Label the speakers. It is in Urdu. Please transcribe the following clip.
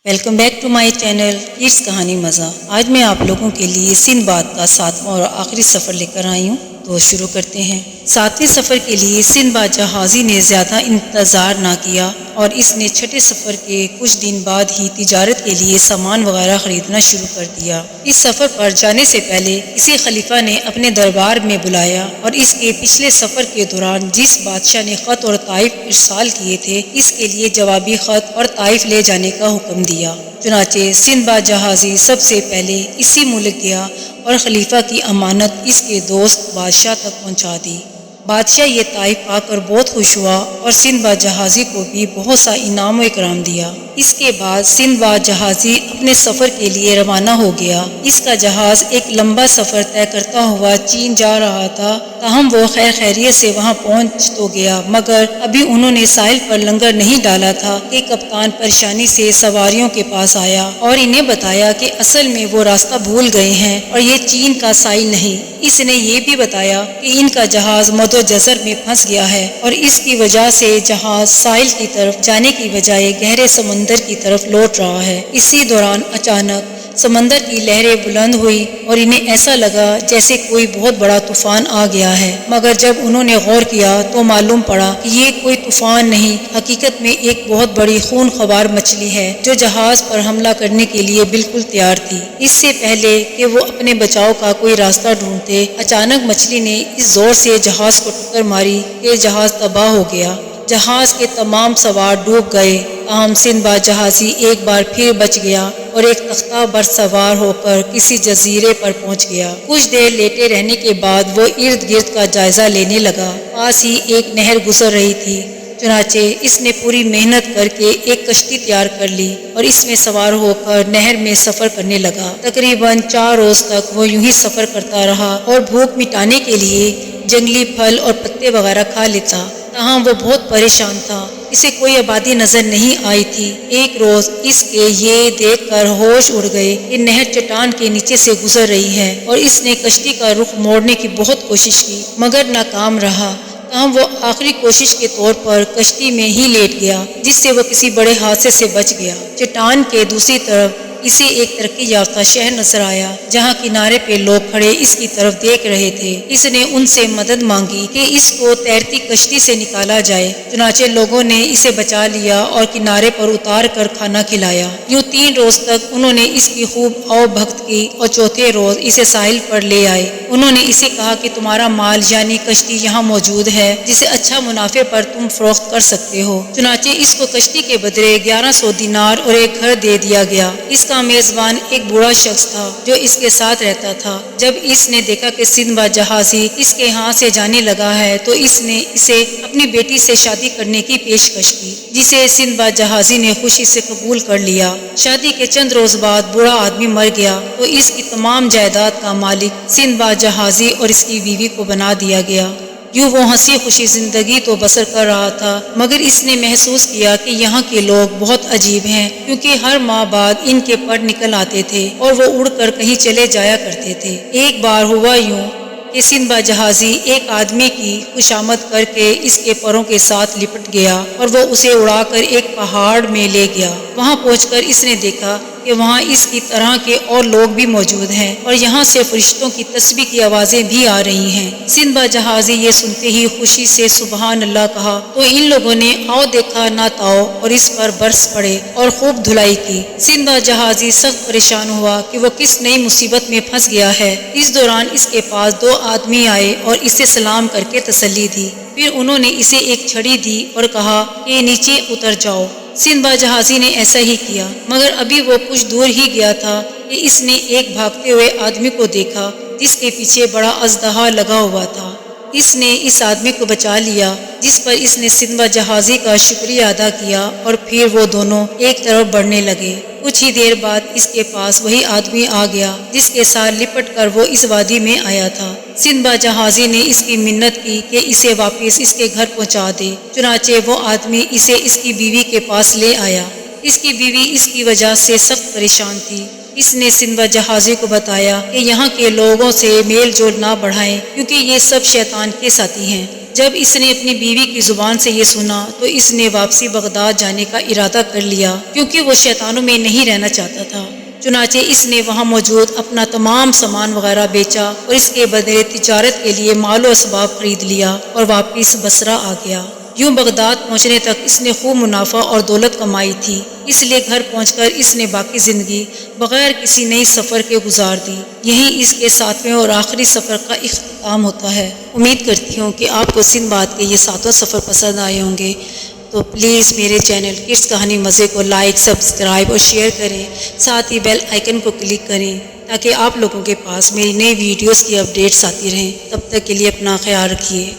Speaker 1: Welcome back to my channel kids کہانی مزہ۔ آج میں آپ لوگوں کے لیے سندھ باد کا 7واں اور آخری سفر لے کر آئی ہوں، تو شروع کرتے ہیں۔ 7ویں سفر کے لیے سندھ باد جہازی نے زیادہ انتظار نہ کیا اور اس نے چھٹے سفر کے کچھ دن بعد ہی تجارت کے لیے سامان وغیرہ خریدنا شروع کر دیا۔ اس سفر پر جانے سے پہلے اسے خلیفہ نے اپنے دربار میں بلایا اور اس کے پچھلے سفر کے دوران جس بادشاہ نے خط اور طائف ارسال کیے تھے، اس کے لیے جوابی خط اور طائف لے جانے کا حکم دیا۔ چنانچہ سندھ باد جہازی سب سے پہلے اسی ملک گیا اور خلیفہ کی امانت اس کے دوست بادشاہ تک پہنچا دی۔ بادشاہ یہ طائف پا کر بہت خوش ہوا اور سندھ باد جہازی کو بھی بہت سا انعام و اکرام دیا۔ اس کے بعد سندھ باد جہازی اپنے سفر کے لیے روانہ ہو گیا۔ اس کا جہاز ایک لمبا سفر طے کرتا ہوا چین جا رہا تھا، تاہم وہ خیر خیریت سے وہاں پہنچ تو گیا، مگر ابھی انہوں نے ساحل پر لنگر نہیں ڈالا تھا کہ کپتان پریشانی سے سواریوں کے پاس آیا اور انہیں بتایا کہ اصل میں وہ راستہ بھول گئے ہیں اور یہ چین کا ساحل نہیں۔ اس نے یہ بھی بتایا کہ ان کا جہاز مد و جزر میں پھنس گیا ہے اور اس کی وجہ سے جہاز ساحل کی طرف جانے کی بجائے گہرے سمندر کی طرف لوٹ رہا ہے۔ اسی دوران اچانک سمندر کی لہریں بلند ہوئی اور انہیں ایسا لگا جیسے کوئی بہت بڑا طوفان آ گیا ہے، مگر جب انہوں نے غور کیا تو معلوم پڑا کہ یہ کوئی طوفان نہیں، حقیقت میں ایک بہت بڑی خون خوار مچھلی ہے جو جہاز پر حملہ کرنے کے لیے بالکل تیار تھی۔ اس سے پہلے کہ وہ اپنے بچاؤ کا کوئی راستہ ڈھونڈتے، اچانک مچھلی نے اس زور سے جہاز کو ٹکر ماری کہ جہاز تباہ ہو گیا۔ جہاز کے تمام سوار ڈوب گئے، تاہم سندھ باد جہازی ایک بار پھر بچ گیا اور ایک تختہ بر سوار ہو کر کسی جزیرے پر پہنچ گیا۔ کچھ دیر لیٹے رہنے کے بعد وہ ارد گرد کا جائزہ لینے لگا۔ پاس ہی ایک نہر گزر رہی تھی، چنانچہ اس نے پوری محنت کر کے ایک کشتی تیار کر لی اور اس میں سوار ہو کر نہر میں سفر کرنے لگا۔ تقریباً 4 روز تک وہ یوں ہی سفر کرتا رہا اور بھوک مٹانے کے لیے جنگلی پھل اور پتے وغیرہ کھا لیتا، تاہم وہ بہت پریشان تھا۔ اسے کوئی آبادی نظر نہیں آئی تھی۔ ایک روز اس کے یہ دیکھ کر ہوش اڑ گئے کہ نہر چٹان کے نیچے سے گزر رہی ہے اور اس نے کشتی کا رخ موڑنے کی بہت کوشش کی، مگر ناکام رہا۔ تاہم وہ آخری کوشش کے طور پر کشتی میں ہی لیٹ گیا، جس سے وہ کسی بڑے حادثے سے بچ گیا۔ چٹان کے دوسری طرف اسے ایک ترقی یافتہ شہر نظر آیا، جہاں کنارے پہ لوگ کھڑے اس کی طرف دیکھ رہے تھے۔ اس نے ان سے مدد مانگی کہ اس کو تیرتی کشتی سے نکالا جائے، چنانچہ لوگوں نے اسے بچا لیا اور کنارے پر اتار کر کھانا کھلایا۔ یوں 3 روز تک انہوں نے اس کی خوب آؤ بھگت کی اور چوتھے روز اسے ساحل پر لے آئے۔ انہوں نے اسے کہا کہ تمہارا مال یعنی کشتی یہاں موجود ہے، جسے اچھا منافع پر تم فروخت کر سکتے ہو۔ چنانچہ اس کو کشتی کے بدلے 1100 دینار اور ایک گھر دے دیا گیا۔ اس کا میزبان ایک بوڑھا شخص تھا جو اس کے ساتھ رہتا تھا۔ جب اس نے دیکھا کہ سندھ باد جہازی اس کے ہاں سے جانے لگا ہے تو اس نے اسے اپنی بیٹی سے شادی کرنے کی پیشکش کی، جسے سندھ باد جہازی نے خوشی سے قبول کر لیا۔ شادی کے چند روز بعد بوڑھا آدمی مر گیا تو اس کی تمام جائیداد کا مالک سندھ باد جہازی اور اس کی بیوی کو بنا دیا گیا۔ یوں وہ ہنسی خوشی زندگی تو بسر کر رہا تھا، مگر اس نے محسوس کیا کہ یہاں کے لوگ بہت عجیب ہیں، کیونکہ ہر ماہ بعد ان کے پر نکل آتے تھے اور وہ اڑ کر کہیں چلے جایا کرتے تھے۔ ایک بار ہوا یوں کہ سندھ باد جہازی ایک آدمی کی خوشامد کر کے اس کے پروں کے ساتھ لپٹ گیا اور وہ اسے اڑا کر ایک پہاڑ میں لے گیا۔ وہاں پہنچ کر اس نے دیکھا کہ وہاں اس کی طرح کے اور لوگ بھی موجود ہیں اور یہاں سے فرشتوں کی تسبیح کی آوازیں بھی آ رہی ہیں۔ سندھ باد جہازی یہ سنتے ہی خوشی سے سبحان اللہ کہا تو ان لوگوں نے آؤ دیکھا نہ تاؤ اور اس پر برس پڑے اور خوب دھلائی کی۔ سندھ باد جہازی سخت پریشان ہوا کہ وہ کس نئی مصیبت میں پھنس گیا ہے۔ اس دوران اس کے پاس 2 آدمی آئے اور اسے سلام کر کے تسلی دی۔ پھر انہوں نے اسے ایک چھڑی دی اور کہا کہ نیچے اتر جاؤ۔ سندھ باد جہازی نے ایسا ہی کیا، مگر ابھی وہ کچھ دور ہی گیا تھا کہ اس نے ایک بھاگتے ہوئے آدمی کو دیکھا جس کے پیچھے بڑا اژدہا لگا ہوا تھا۔ اس نے اس آدمی کو بچا لیا، جس پر اس نے سندھ باد جہازی کا شکریہ ادا کیا اور پھر وہ دونوں ایک طرف بڑھنے لگے۔ کچھ ہی دیر بعد اس کے پاس وہی آدمی آ گیا جس کے ساتھ لپٹ کر وہ اس وادی میں آیا تھا۔ سندھ باد جہازی نے اس کی منت کی کہ اسے واپس اس کے گھر پہنچا دے، چنانچہ وہ آدمی اسے اس کی بیوی کے پاس لے آیا۔ اس کی بیوی اس کی وجہ سے سخت پریشان تھی۔ اس نے سندھ باد جہازی کو بتایا کہ یہاں کے لوگوں سے میل جول نہ بڑھائیں، کیونکہ یہ سب شیطان کے ساتھی ہیں۔ جب اس نے اپنی بیوی کی زبان سے یہ سنا تو اس نے واپسی بغداد جانے کا ارادہ کر لیا، کیونکہ وہ شیطانوں میں نہیں رہنا چاہتا تھا۔ چنانچہ اس نے وہاں موجود اپنا تمام سامان وغیرہ بیچا اور اس کے بدلے تجارت کے لیے مال و اسباب خرید لیا اور واپس بصرہ آ گیا۔ یوں بغداد پہنچنے تک اس نے خوب منافع اور دولت کمائی تھی، اس لیے گھر پہنچ کر اس نے باقی زندگی بغیر کسی نئی سفر کے گزار دی۔ یہیں اس کے 7ویں اور آخری سفر کا اختتام ہوتا ہے۔ امید کرتی ہوں کہ آپ کو سندباد کے یہ 7واں سفر پسند آئے ہوں گے، تو پلیز میرے چینل کڈس کہانی مزے کو لائک، سبسکرائب اور شیئر کریں، ساتھ ہی بیل آئیکن کو کلک کریں تاکہ آپ لوگوں کے پاس میری نئی ویڈیوز کی اپڈیٹس آتی رہیں۔ تب تک کے لیے اپنا خیال رکھیے۔